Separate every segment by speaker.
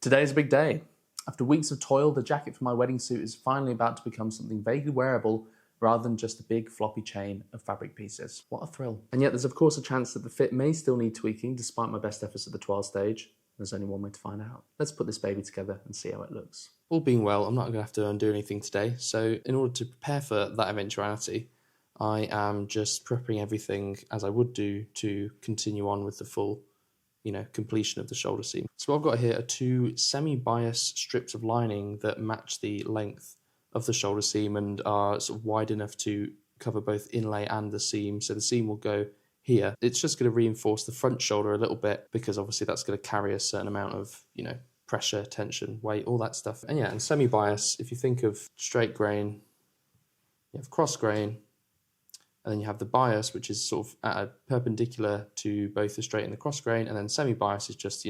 Speaker 1: Today's a big day. After weeks of toil, the jacket for my wedding suit is finally about to become something vaguely wearable rather than just a big floppy chain of fabric pieces. What a thrill. And yet there's of course a chance that the fit may still need tweaking despite my best efforts at the trial stage. There's only one way to find out. Let's put this baby together and see how it looks.
Speaker 2: All being well, I'm not going to have to undo anything today, so in order to prepare for that eventuality, I am just prepping everything as I would do to continue on with the full, completion of the shoulder seam. So what I've got here are two semi-bias strips of lining that match the length of the shoulder seam and are sort of wide enough to cover both inlay and the seam. So the seam will go here. It's just going to reinforce the front shoulder a little bit because obviously that's going to carry a certain amount of, pressure, tension, weight, all that stuff. And yeah, and semi-bias, if you think of straight grain, you have cross grain, and then you have the bias, which is sort of at a perpendicular to both the straight and the cross grain, and then semi-bias is just,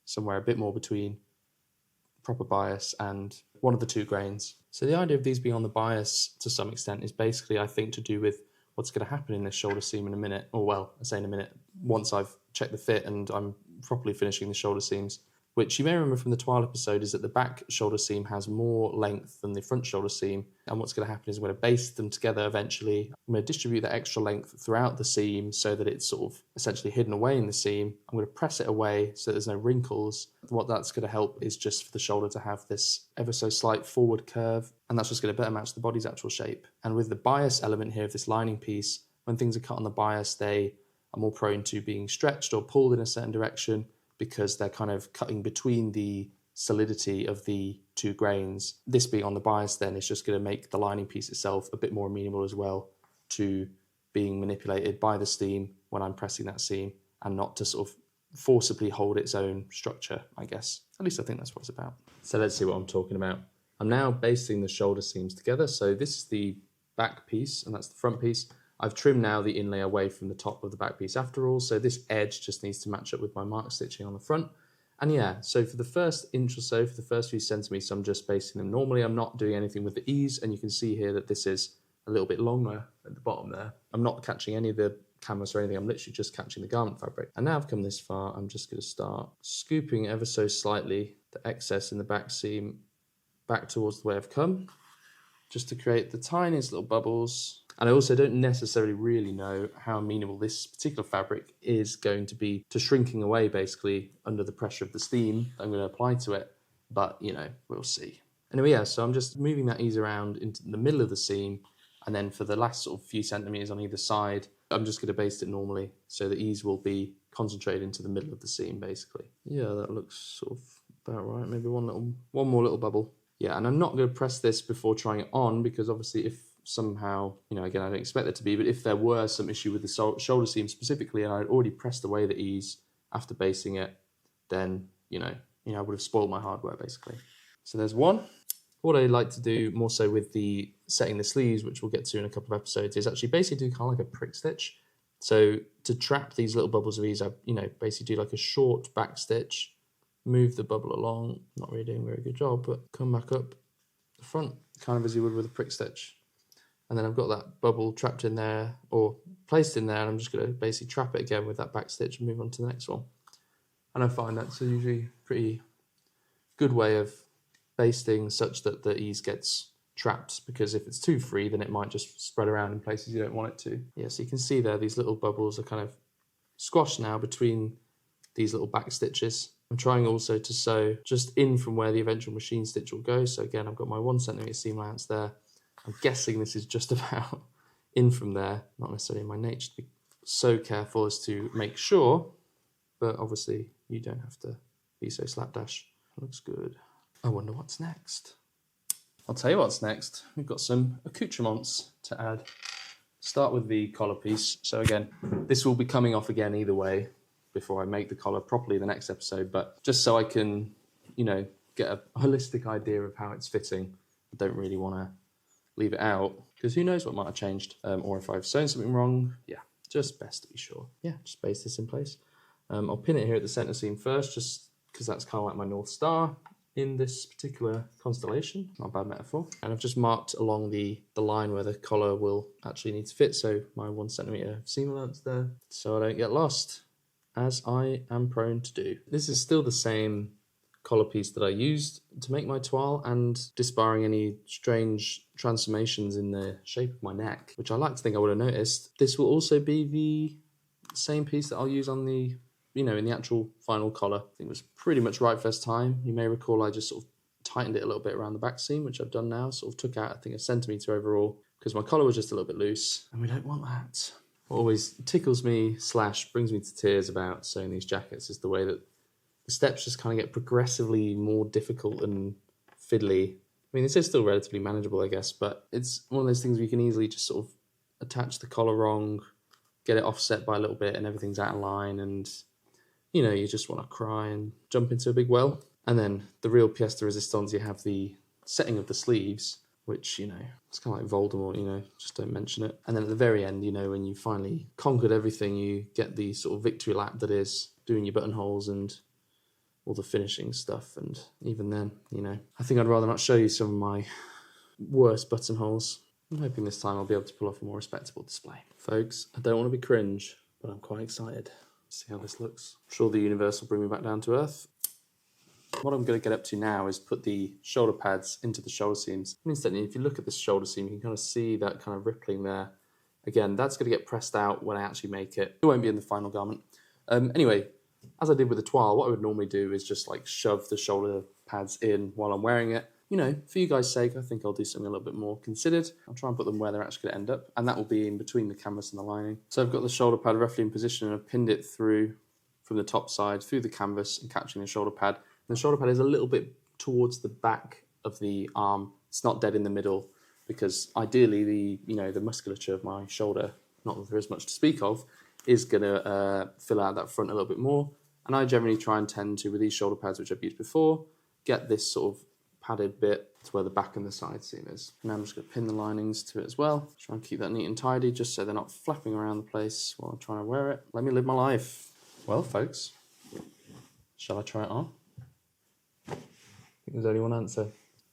Speaker 2: somewhere a bit more between proper bias and one of the two grains. So the idea of these being on the bias to some extent is basically, I think, to do with what's going to happen in this shoulder seam in a minute, or well, I say in a minute, once I've checked the fit and I'm properly finishing the shoulder seams, which you may remember from the trial episode is that the back shoulder seam has more length than the front shoulder seam. And what's going to happen is I'm going to baste them together eventually. I'm going to distribute that extra length throughout the seam so that it's sort of essentially hidden away in the seam. I'm going to press it away so there's no wrinkles. What that's going to help is just for the shoulder to have this ever so slight forward curve. And that's just going to better match the body's actual shape. And with the bias element here of this lining piece, when things are cut on the bias, they are more prone to being stretched or pulled in a certain direction, because they're kind of cutting between the solidity of the two grains. This being on the bias then is just going to make the lining piece itself a bit more amenable as well to being manipulated by the steam when I'm pressing that seam, and not to sort of forcibly hold its own structure, I guess. At least I think that's what it's about. So let's see what I'm talking about. I'm now basting the shoulder seams together. So this is the back piece and that's the front piece. I've trimmed now the inlay away from the top of the back piece after all, so this edge just needs to match up with my mark stitching on the front. And yeah, so for the first inch or so, for the first few centimetres, I'm just basting them. Normally I'm not doing anything with the ease, and you can see here that this is a little bit longer at the bottom there. I'm not catching any of the canvas or anything, I'm literally just catching the garment fabric. And now I've come this far, I'm just going to start scooping ever so slightly the excess in the back seam back towards the way I've come, just to create the tiniest little bubbles. And I also don't necessarily really know how amenable this particular fabric is going to be to shrinking away basically under the pressure of the steam I'm going to apply to it, but we'll see. Anyway, yeah, so I'm just moving that ease around into the middle of the seam, and then for the last sort of few centimetres on either side, I'm just going to baste it normally, so the ease will be concentrated into the middle of the seam basically. Yeah, that looks sort of about right, maybe one more little bubble. Yeah, and I'm not going to press this before trying it on, because obviously if somehow, again, I don't expect there to be, but if there were some issue with the shoulder seam specifically and I'd already pressed away the ease after basting it, then, I would have spoiled my hardware basically. So there's one. What I like to do more so with the setting the sleeves, which we'll get to in a couple of episodes, is actually basically do kind of like a prick stitch. So to trap these little bubbles of ease, I, basically do like a short back stitch, move the bubble along, not really doing a very good job, but come back up the front, kind of as you would with a prick stitch. And then I've got that bubble trapped in there or placed in there, and I'm just going to basically trap it again with that back stitch and move on to the next one. And I find that's a usually pretty good way of basting such that the ease gets trapped, because if it's too free, then it might just spread around in places you don't want it to. Yeah, so you can see there, these little bubbles are kind of squashed now between these little back stitches. I'm trying also to sew just in from where the eventual machine stitch will go. So again, I've got my 1 centimetre seam allowance there. I'm guessing this is just about in from there, not necessarily in my nature to be so careful as to make sure, but obviously you don't have to be so slapdash. Looks good. I wonder what's next. I'll tell you what's next. We've got some accoutrements to add. Start with the collar piece. So again, this will be coming off again either way before I make the collar properly the next episode, but just so I can, get a holistic idea of how it's fitting, I don't really want to leave it out, because who knows what might have changed, or if I've sewn something wrong. Yeah, just best to be sure. Yeah, just baste this in place. I'll pin it here at the center seam first, just because that's kind of like my North Star in this particular constellation. Not a bad metaphor. And I've just marked along the line where the collar will actually need to fit, so my 1 centimetre seam allowance there, so I don't get lost, as I am prone to do. This is still the same collar piece that I used to make my toile and disbarring any strange transformations in the shape of my neck, which I like to think I would have noticed. This will also be the same piece that I'll use on the, in the actual final collar. I think it was pretty much right first time. You may recall I just sort of tightened it a little bit around the back seam, which I've done now, sort of took out, I think, 1 centimetre overall, because my collar was just a little bit loose, and we don't want that. What always tickles me / brings me to tears about sewing these jackets is the way that the steps just kind of get progressively more difficult and fiddly. I mean, this is still relatively manageable, I guess, but it's one of those things where you can easily just sort of attach the collar wrong, get it offset by a little bit, and everything's out of line, and, you just want to cry and jump into a big well. And then the real pièce de résistance, you have the setting of the sleeves, which, it's kind of like Voldemort, just don't mention it. And then at the very end, when you finally conquered everything, you get the sort of victory lap that is doing your buttonholes and all the finishing stuff. And even then, I think I'd rather not show you some of my worst buttonholes. I'm hoping this time I'll be able to pull off a more respectable display. Folks, I don't want to be cringe, but I'm quite excited. See how this looks. I'm sure the universe will bring me back down to earth. What I'm going to get up to now is put the shoulder pads into the shoulder seams. And instantly, if you look at this shoulder seam, you can kind of see that kind of rippling there. Again, that's going to get pressed out when I actually make it. It won't be in the final garment. Anyway, as I did with the toile, what I would normally do is just like shove the shoulder pads in while I'm wearing it. For you guys' sake, I think I'll do something a little bit more considered. I'll try and put them where they're actually going to end up, and that will be in between the canvas and the lining. So I've got the shoulder pad roughly in position, and I've pinned it through from the top side through the canvas and catching the shoulder pad. And the shoulder pad is a little bit towards the back of the arm. It's not dead in the middle, because ideally the musculature of my shoulder, not that there is much to speak of, is going to fill out that front a little bit more. And I generally try and tend to, with these shoulder pads which I've used before, get this sort of padded bit to where the back and the side seam is. Now I'm just going to pin the linings to it as well. Try and keep that neat and tidy, just so they're not flapping around the place while I'm trying to wear it. Let me live my life. Well, folks, shall I try it on?
Speaker 1: I think there's only one answer.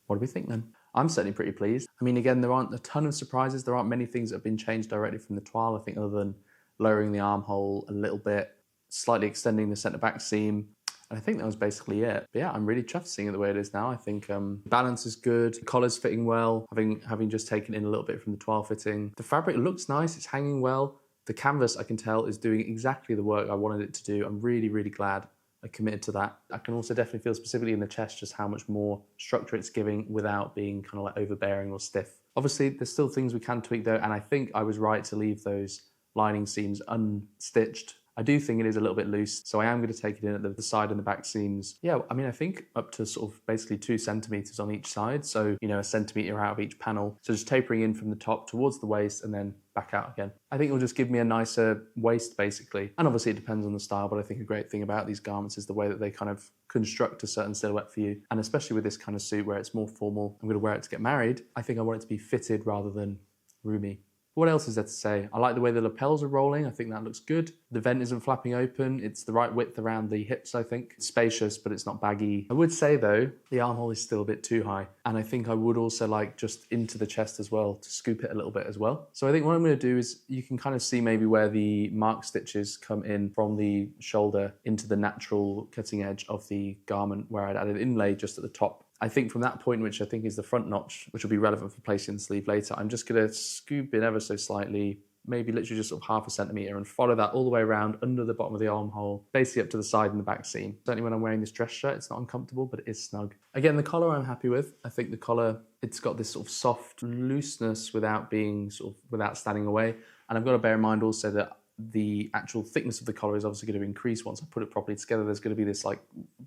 Speaker 1: What do we think then? I'm certainly pretty pleased. I mean, again, there aren't a ton of surprises. There aren't many things that have been changed directly from the toile, I think, other than lowering the armhole a little bit, slightly extending the centre back seam. And I think that was basically it. But yeah, I'm really chuffed seeing it the way it is now. I think balance is good. The collar's fitting well, having just taken in a little bit from the toile fitting. The fabric looks nice. It's hanging well. The canvas, I can tell, is doing exactly the work I wanted it to do. I'm really, really glad I committed to that. I can also definitely feel specifically in the chest just how much more structure it's giving without being kind of like overbearing or stiff. Obviously, there's still things we can tweak though, and I think I was right to leave those lining seams unstitched. I do think it is a little bit loose, so I am going to take it in at the side and the back seams. Yeah, I mean, I think up to sort of basically 2 centimetres on each side, so, 1 centimetre out of each panel. So just tapering in from the top towards the waist and then back out again. I think it will just give me a nicer waist, basically. And obviously it depends on the style, but I think a great thing about these garments is the way that they kind of construct a certain silhouette for you. And especially with this kind of suit where it's more formal, I'm going to wear it to get married, I think I want it to be fitted rather than roomy. What else is there to say? I like the way the lapels are rolling. I think that looks good. The vent isn't flapping open. It's the right width around the hips, I think. It's spacious, but it's not baggy. I would say, though, the armhole is still a bit too high. And I think I would also like just into the chest as well to scoop it a little bit as well. So I think what I'm going to do is you can kind of see maybe where the mark stitches come in from the shoulder into the natural cutting edge of the garment where I'd added inlay just at the top. I think from that point, which I think is the front notch, which will be relevant for placing the sleeve later, I'm just going to scoop in ever so slightly, maybe literally just sort of 0.5 centimetre and follow that all the way around under the bottom of the armhole, basically up to the side and the back seam. Certainly when I'm wearing this dress shirt, it's not uncomfortable, but it is snug. Again, the collar I'm happy with. I think the collar, it's got this sort of soft looseness without standing away. And I've got to bear in mind also that the actual thickness of the collar is obviously going to increase once I put it properly together. There's going to be this like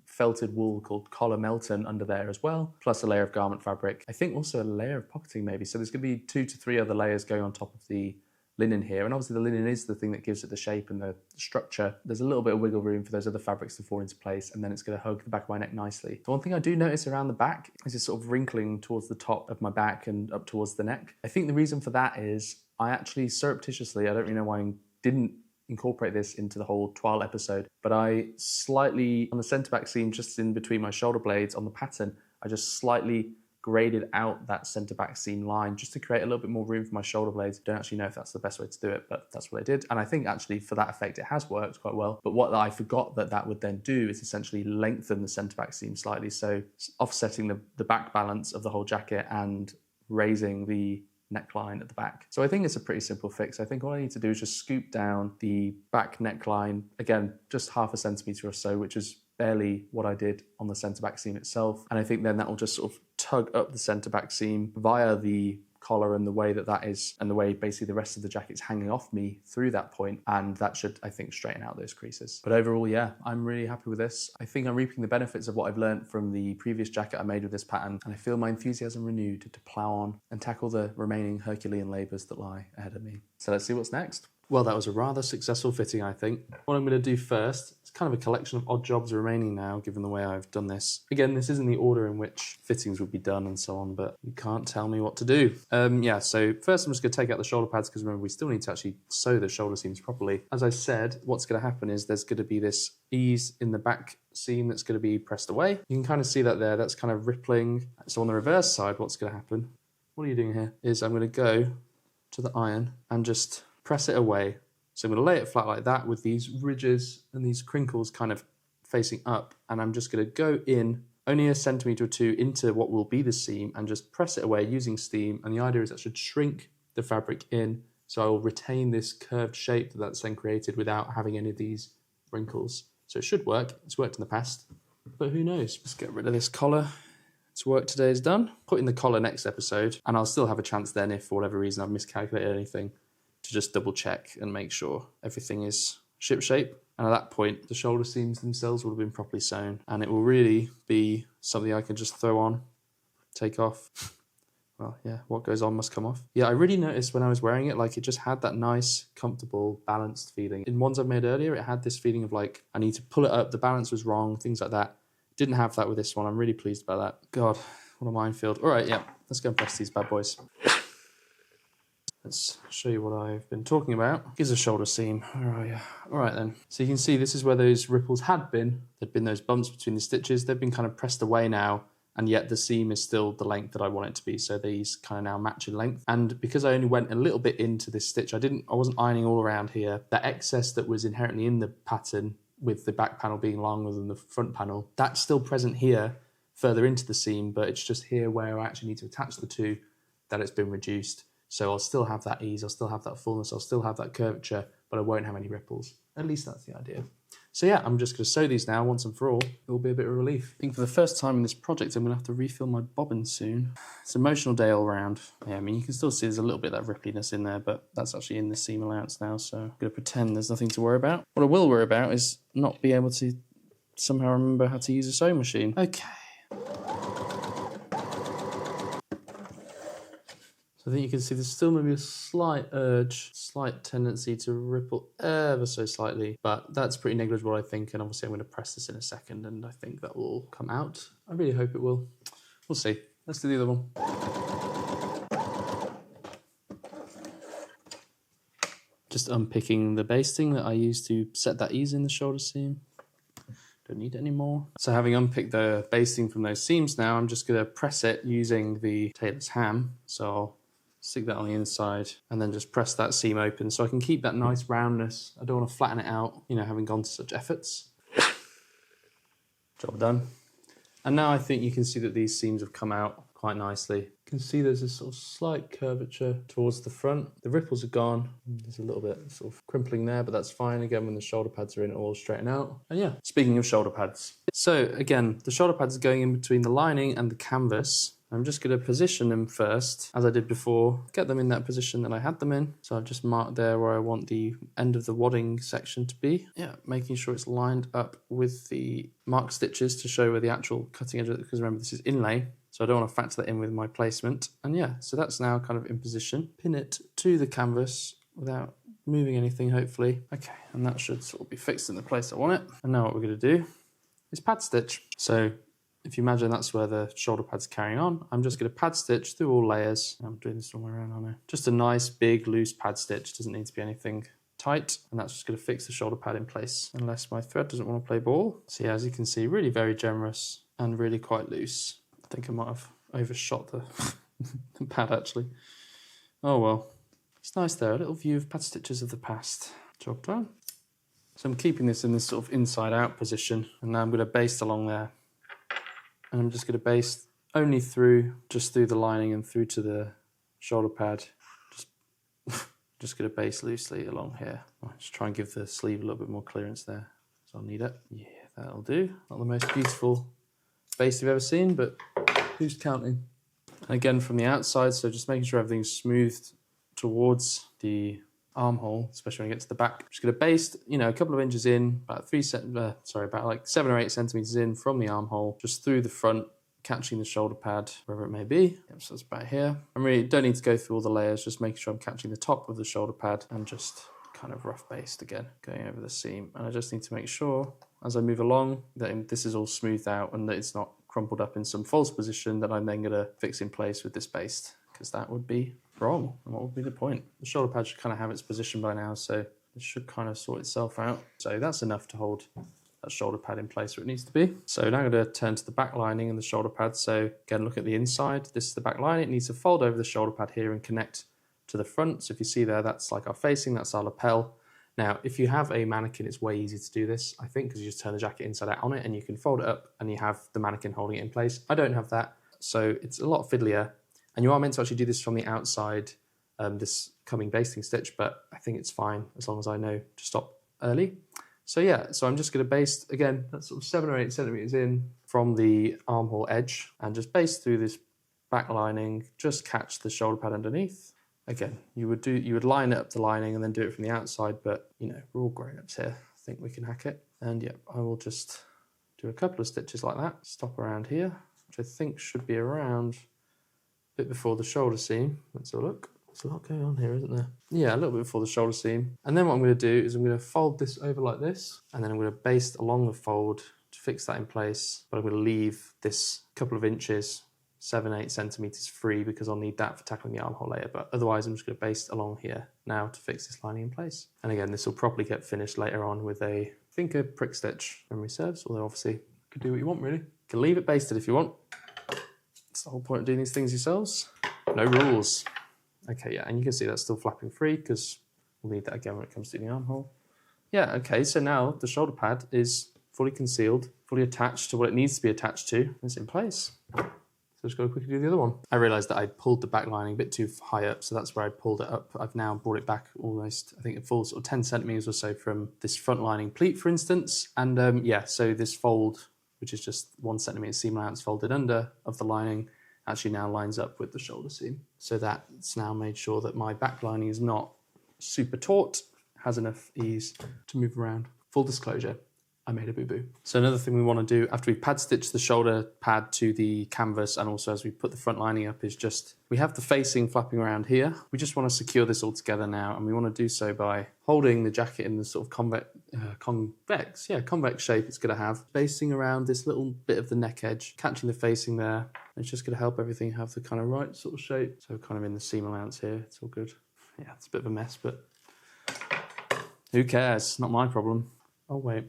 Speaker 1: felted wool called collar melton under there as well, plus a layer of garment fabric. I think also a layer of pocketing maybe. So there's going to be 2 to 3 other layers going on top of the linen here. And obviously the linen is the thing that gives it the shape and the structure. There's a little bit of wiggle room for those other fabrics to fall into place, and then it's going to hug the back of my neck nicely. The one thing I do notice around the back is this sort of wrinkling towards the top of my back and up towards the neck. I think the reason for that is I actually surreptitiously, I don't really know why I didn't incorporate this into the whole toile episode, but I slightly, on the centre back seam, just in between my shoulder blades on the pattern, I just slightly graded out that center back seam line just to create a little bit more room for my shoulder blades. Don't actually know if that's the best way to do it, but that's what I did. And I think actually for that effect, it has worked quite well. But what I forgot that would then do is essentially lengthen the center back seam slightly. So offsetting the back balance of the whole jacket and raising the neckline at the back. So I think it's a pretty simple fix. I think all I need to do is just scoop down the back neckline, again, just 0.5 centimeter or so, which is barely what I did on the center back seam itself. And I think then that will just sort of tug up the center back seam via the collar and the way that is, and the way basically the rest of the jacket's hanging off me through that point, and that should, I think, straighten out those creases. But overall, yeah, I'm really happy with this. I think I'm reaping the benefits of what I've learned from the previous jacket I made with this pattern, and I feel my enthusiasm renewed to plow on and tackle the remaining Herculean labours that lie ahead of me. So let's see what's next.
Speaker 2: Well, that was a rather successful fitting, I think. What I'm going to do first, it's kind of a collection of odd jobs remaining now, given the way I've done this. Again, this isn't the order in which fittings would be done and so on, but you can't tell me what to do. Yeah, so first I'm just going to take out the shoulder pads, because remember, we still need to actually sew the shoulder seams properly. As I said, what's going to happen is there's going to be this ease in the back seam that's going to be pressed away. You can kind of see that there, that's kind of rippling. So on the reverse side, what's going to happen, what are you doing here, is I'm going to go to the iron and just press it away. So I'm going to lay it flat like that with these ridges and these crinkles kind of facing up, and I'm just going to go in only 1 centimeter or 2 into what will be the seam and just press it away using steam. And the idea is that should shrink the fabric in, so I will retain this curved shape that's then created without having any of these wrinkles. So it should work. It's worked in the past, but who knows? Let's get rid of this collar. Its work today is done. Put in the collar next episode, and I'll still have a chance then, if for whatever reason I've miscalculated anything, to just double check and make sure everything is shipshape. And at that point, the shoulder seams themselves will have been properly sewn, and it will really be something I can just throw on, take off. Well, yeah, what goes on must come off. Yeah, I really noticed when I was wearing it, like it just had that nice, comfortable, balanced feeling. In ones I've made earlier, it had this feeling of like, I need to pull it up, the balance was wrong, things like that. Didn't have that with this one. I'm really pleased about that. God, what a minefield. All right, yeah, let's go and press these bad boys. Let's show you what I've been talking about. Here's a shoulder seam. Where are you? All right then. So you can see this is where those ripples had been. There'd been those bumps between the stitches. They've been kind of pressed away now, and yet the seam is still the length that I want it to be. So these kind of now match in length. And because I only went a little bit into this stitch, I wasn't ironing all around here. That excess that was inherently in the pattern, with the back panel being longer than the front panel, that's still present here further into the seam, but it's just here where I actually need to attach the two that it's been reduced. So I'll still have that ease, I'll still have that fullness, I'll still have that curvature, but I won't have any ripples. At least that's the idea. So yeah, I'm just going to sew these now once and for all. It will be a bit of a relief. I think for the first time in this project, I'm going to have to refill my bobbin soon. It's an emotional day all round. Yeah, I mean, you can still see there's a little bit of that rippliness in there, but that's actually in the seam allowance now, so I'm going to pretend there's nothing to worry about. What I will worry about is not be able to somehow remember how to use a sewing machine. Okay. I think you can see there's still maybe a slight urge, slight tendency to ripple ever so slightly, but that's pretty negligible, I think, and obviously I'm going to press this in a second, and I think that will come out. I really hope it will. We'll see. Let's do the other one. Just unpicking the basting that I used to set that ease in the shoulder seam. Don't need it anymore. So having unpicked the basting from those seams now, I'm just going to press it using the tailor's ham. So I'll stick that on the inside and then just press that seam open so I can keep that nice roundness. I don't want to flatten it out, you know, having gone to such efforts. Job done. And now I think you can see that these seams have come out quite nicely. You can see there's a sort of slight curvature towards the front. The ripples are gone. There's a little bit sort of crimpling there, but that's fine. Again, when the shoulder pads are in, it will straighten out. And yeah, speaking of shoulder pads. So again, the shoulder pads are going in between the lining and the canvas. I'm just going to position them first, as I did before, get them in that position that I had them in. So I've just marked there where I want the end of the wadding section to be. Yeah, making sure it's lined up with the marked stitches to show where the actual cutting edge is, because remember, this is inlay, so I don't want to factor that in with my placement. And yeah, so that's now kind of in position. Pin it to the canvas without moving anything, hopefully. Okay, and that should sort of be fixed in the place I want it. And now what we're going to do is pad stitch. So if you imagine that's where the shoulder pad's carrying on, I'm just going to pad stitch through all layers. I'm doing this all the way around, aren't I? Just a nice, big, loose pad stitch. Doesn't need to be anything tight. And that's just going to fix the shoulder pad in place, unless my thread doesn't want to play ball. So yeah, as you can see, really very generous and really quite loose. I think I might have overshot the, the pad actually. Oh well. It's nice there, a little view of pad stitches of the past. Job done. So I'm keeping this in this sort of inside out position, and now I'm going to baste along there. And I'm just going to baste only through, just through the lining and through to the shoulder pad. Just going to baste loosely along here. I'll just try and give the sleeve a little bit more clearance there, so I'll need it. Yeah, that'll do. Not the most beautiful baste you've ever seen, but who's counting? And again from the outside, so just making sure everything's smoothed towards the armhole, especially when you get to the back. Just going to baste, you know, a couple of inches in, about about like 7 or 8 centimeters in from the armhole, just through the front, catching the shoulder pad wherever it may be. Yep, so it's about here. I really don't need to go through all the layers, just making sure I'm catching the top of the shoulder pad and just kind of rough baste again, going over the seam. And I just need to make sure as I move along that this is all smoothed out and that it's not crumpled up in some false position that I'm then going to fix in place with this baste, because that would be wrong. And what would be the point? The shoulder pad should kind of have its position by now, so it should kind of sort itself out. So that's enough to hold that shoulder pad in place where it needs to be. So now I'm going to turn to the back lining and the shoulder pad. So again, look at the inside. This is the back lining. It needs to fold over the shoulder pad here and connect to the front. So if you see there, that's like our facing, that's our lapel. Now, if you have a mannequin, it's way easier to do this, I think, because you just turn the jacket inside out on it and you can fold it up and you have the mannequin holding it in place. I don't have that, so it's a lot fiddlier. And you are meant to actually do this from the outside, this coming basting stitch, but I think it's fine as long as I know to stop early. So yeah, so I'm just going to baste, again, that's sort of 7 or 8 centimeters in from the armhole edge and just baste through this back lining, just catch the shoulder pad underneath. Again, you would line it up the lining and then do it from the outside, but you know, we're all grown-ups here. I think we can hack it. And yeah, I will just do a couple of stitches like that, stop around here, which I think should be around bit before the shoulder seam. Let's have a look. There's a lot going on here, isn't there? Yeah, a little bit before the shoulder seam. And then what I'm going to do is I'm going to fold this over like this, and then I'm going to baste along the fold to fix that in place. But I'm going to leave this couple of inches, 7, 8 centimeters free, because I'll need that for tackling the armhole later. But otherwise, I'm just going to baste along here now to fix this lining in place. And again, this will probably get finished later on with I think a prick stitch, memory serves, although obviously you can do what you want really. You can leave it basted if you want. That's the whole point of doing these things yourselves. No rules. Okay, yeah, and you can see that's still flapping free because we'll need that again when it comes to the armhole. Yeah, okay, so now the shoulder pad is fully concealed, fully attached to what it needs to be attached to. It's in place. So just got to quickly do the other one. I realised that I pulled the back lining a bit too high up, so that's where I pulled it up. I've now brought it back almost, I think it falls sort of 10 centimetres or so from this front lining pleat, for instance. And yeah, so this fold, which is just 1 centimetre seam allowance folded under of the lining, actually now lines up with the shoulder seam. So that's now made sure that my back lining is not super taut, has enough ease to move around. Full disclosure, I made a boo-boo. So another thing we want to do after we pad stitch the shoulder pad to the canvas, and also as we put the front lining up, is just, we have the facing flapping around here. We just want to secure this all together now, and we want to do so by holding the jacket in the sort of convex shape it's going to have, basting around this little bit of the neck edge, catching the facing there. It's just going to help everything have the kind of right sort of shape. So kind of in the seam allowance here, it's all good. Yeah, it's a bit of a mess, but who cares? Not my problem. Oh, wait.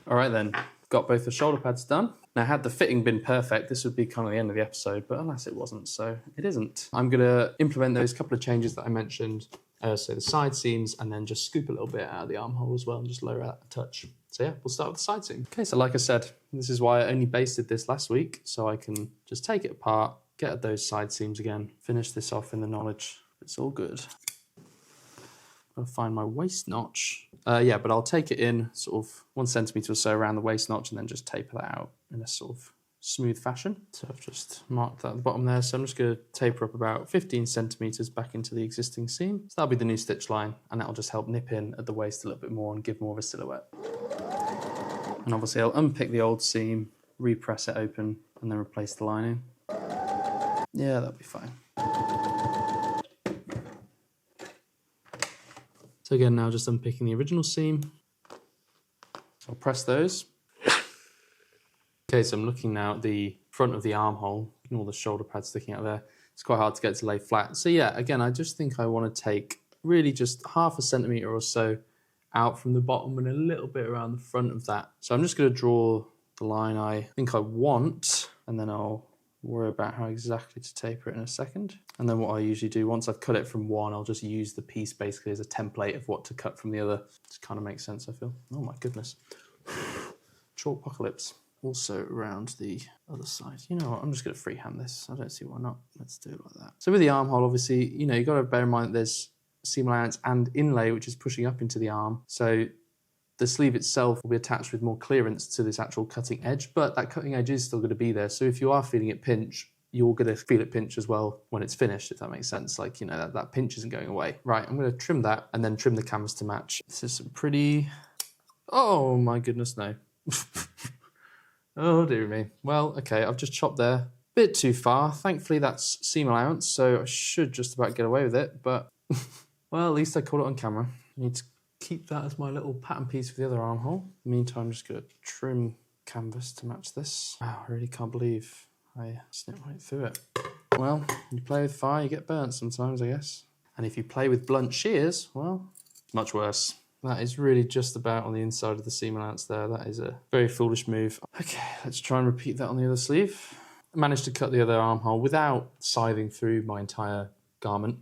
Speaker 2: All right then, got both the shoulder pads done. Now, had the fitting been perfect, this would be kind of the end of the episode, but alas, it wasn't, so it isn't. I'm going to implement those couple of changes that I mentioned, so the side seams, and then just scoop a little bit out of the armhole as well and just lower that a touch. So yeah, we'll start with the side seam. Okay, so like I said, this is why I only basted this last week, so I can just take it apart, get at those side seams again, finish this off in the knowledge it's all good. I'll find my waist notch. Yeah, but I'll take it in sort of 1 centimetre or so around the waist notch and then just taper that out in a sort of smooth fashion. So I've just marked that at the bottom there. So I'm just going to taper up about 15 centimetres back into the existing seam. So that'll be the new stitch line, and that'll just help nip in at the waist a little bit more and give more of a silhouette. And obviously I'll unpick the old seam, repress it open, and then replace the lining. Yeah, that'll be fine. So again, now just unpicking the original seam. So I'll press those. Okay, so I'm looking now at the front of the armhole, and all the shoulder pads sticking out there. It's quite hard to get to lay flat. So yeah, again, I just think I want to take really just 0.5 centimetre or so out from the bottom and a little bit around the front of that. So I'm just going to draw the line I think I want, and then I'll worry about how exactly to taper it in a second. And then what I usually do, once I've cut it from one, I'll just use the piece basically as a template of what to cut from the other. It kind of makes sense, I feel. Oh my goodness. Chalk apocalypse. Also around the other side. You know what, I'm just going to freehand this. I don't see why not. Let's do it like that. So with the armhole, obviously, you know, you've got to bear in mind that there's seam allowance and inlay, which is pushing up into the arm. So the sleeve itself will be attached with more clearance to this actual cutting edge, but that cutting edge is still going to be there. So if you are feeling it pinch, you're going to feel it pinch as well when it's finished, if that makes sense. Like, you know, that pinch isn't going away. Right, I'm going to trim that and then trim the canvas to match. This is some pretty... Oh my goodness, no. Oh dear me. Well, okay, I've just chopped there. A bit too far. Thankfully that's seam allowance, so I should just about get away with it, but well, at least I caught it on camera. I need to keep that as my little pattern piece for the other armhole. In the meantime, I'm just going to trim canvas to match this. Wow, I really can't believe I snipped right through it. Well, when you play with fire, you get burnt sometimes, I guess. And if you play with blunt shears, well, much worse. That is really just about on the inside of the seam allowance there. That is a very foolish move. Okay, let's try and repeat that on the other sleeve. I managed to cut the other armhole without scything through my entire garment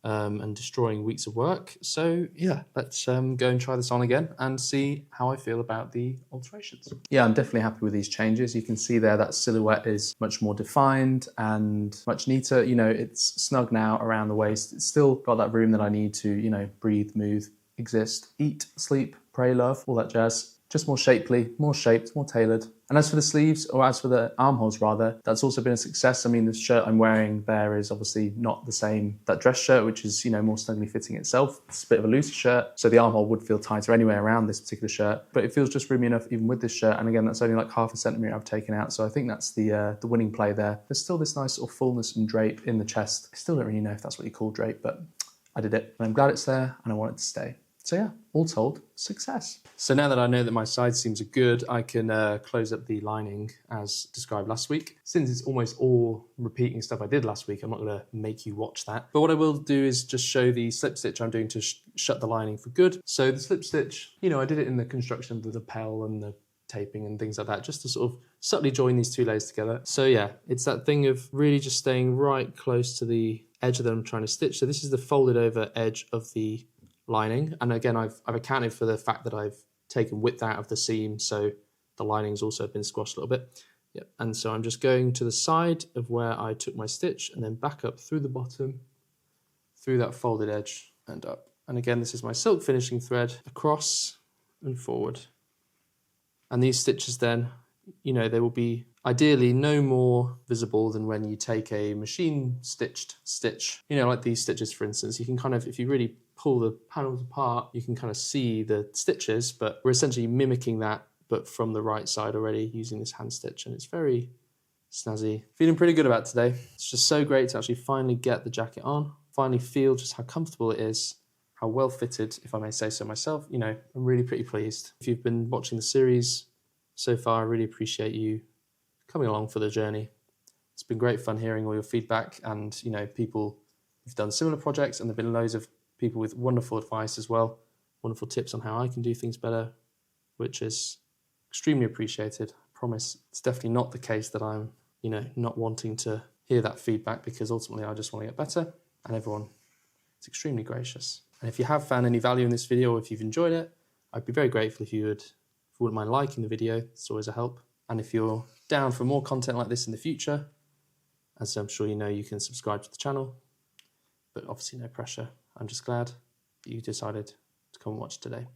Speaker 2: and destroying weeks of work. So yeah, let's go and try this on again and see how I feel about the alterations.
Speaker 1: Yeah, I'm definitely happy with these changes. You can see there that silhouette is much more defined and much neater. You know, it's snug now around the waist. It's still got that room that I need to, you know, breathe, move, exist, eat, sleep, pray, love, all that jazz. Just more shapely, more shaped, more tailored. And as for the sleeves, or as for the armholes rather, that's also been a success. I mean, the shirt I'm wearing there is obviously not the same, that dress shirt, which is, you know, more snugly fitting itself. It's a bit of a looser shirt, so the armhole would feel tighter anyway around this particular shirt, but it feels just roomy enough even with this shirt. And again, that's only like 0.5 centimetre I've taken out, so I think that's the winning play there. There's still this nice sort of fullness and drape in the chest. I still don't really know if that's what you call drape, but I did it. And I'm glad it's there, and I want it to stay. So yeah, all told, success.
Speaker 2: So now that I know that my side seams are good, I can close up the lining as described last week. Since it's almost all repeating stuff I did last week, I'm not going to make you watch that. But what I will do is just show the slip stitch I'm doing to shut the lining for good. So the slip stitch, you know, I did it in the construction of the lapel and the taping and things like that, just to sort of subtly join these two layers together. So yeah, it's that thing of really just staying right close to the edge that I'm trying to stitch. So this is the folded over edge of the lining, and again I've accounted for the fact that I've taken width out of the seam, so the lining's also been squashed a little bit. Yep. And so I'm just going to the side of where I took my stitch and then back up through the bottom, through that folded edge and up. And again, this is my silk finishing thread across and forward. And these stitches then, you know, they will be ideally no more visible than when you take a machine stitched stitch. You know, like these stitches, for instance, you can kind of, if you really pull the panels apart, you can kind of see the stitches, but we're essentially mimicking that, but from the right side already using this hand stitch, and it's very snazzy. Feeling pretty good about today. It's just so great to actually finally get the jacket on, finally feel just how comfortable it is, how well fitted, if I may say so myself. You know, I'm really pretty pleased. If you've been watching the series so far, I really appreciate you coming along for the journey. It's been great fun hearing all your feedback, and you know, people who've done similar projects, and there've been loads of people with wonderful advice as well, wonderful tips on how I can do things better, which is extremely appreciated. I promise it's definitely not the case that I'm, you know, not wanting to hear that feedback, because ultimately I just want to get better, and everyone is extremely gracious. And if you have found any value in this video, or if you've enjoyed it, I'd be very grateful if you wouldn't mind liking the video. It's always a help. And if you're down for more content like this in the future, as I'm sure you know, you can subscribe to the channel, but obviously no pressure. I'm just glad that you decided to come and watch today.